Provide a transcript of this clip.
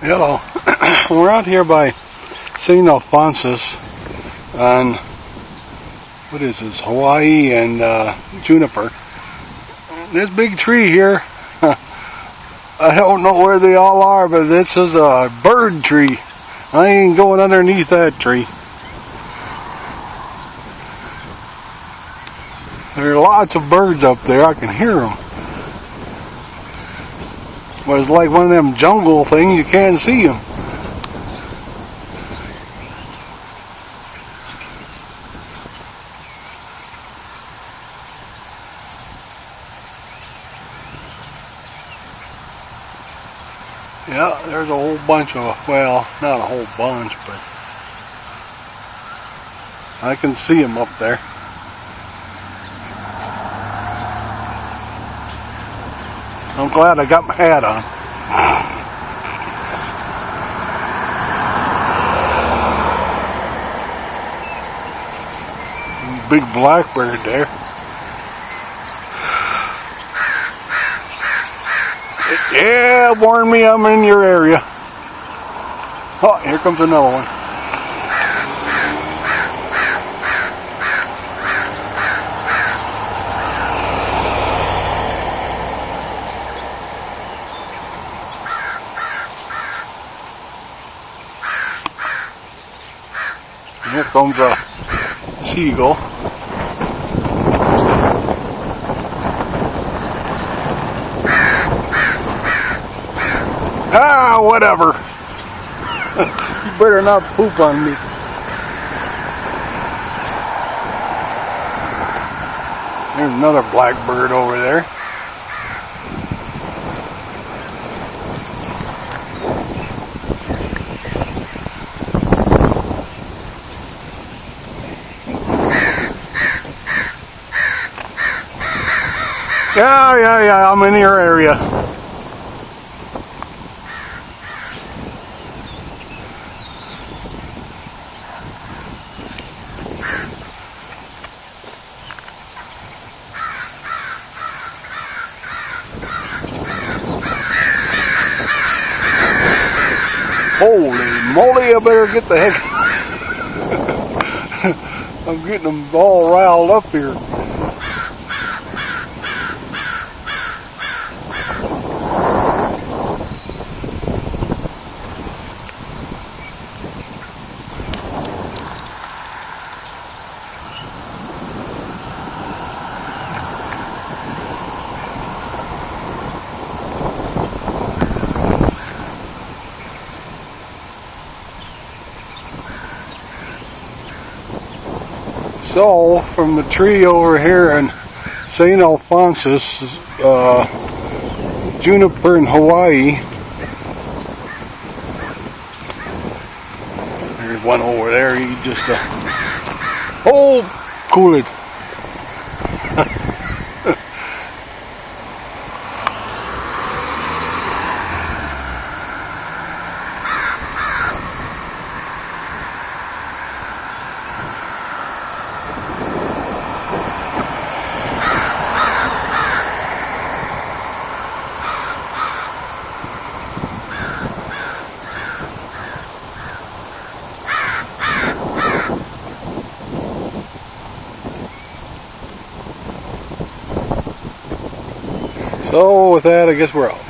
Hello. We're out here by St. Alphonsus on, what is this, Hawaii and juniper. This big tree here, I don't know where they all are, but this is a bird tree. I ain't going underneath that tree. There are lots of birds up there. I can hear them. But it's like one of them jungle things. You can't see them. Yeah, there's a whole bunch of, well, not a whole bunch, but I can see them up there. I'm glad I got my hat on. Big blackbird there. Yeah, warn me I'm in your area. Oh, here comes another one. Here comes a seagull. Ah, whatever. You better not poop on me. There's another blackbird over there. Yeah, I'm in your area. Holy moly, I better get the heck. I'm getting them all riled up here. So, from the tree over here in St. Alphonsus, juniper in Hawaii, there's one over there, he just, oh, cool it. So with that, I guess we're out.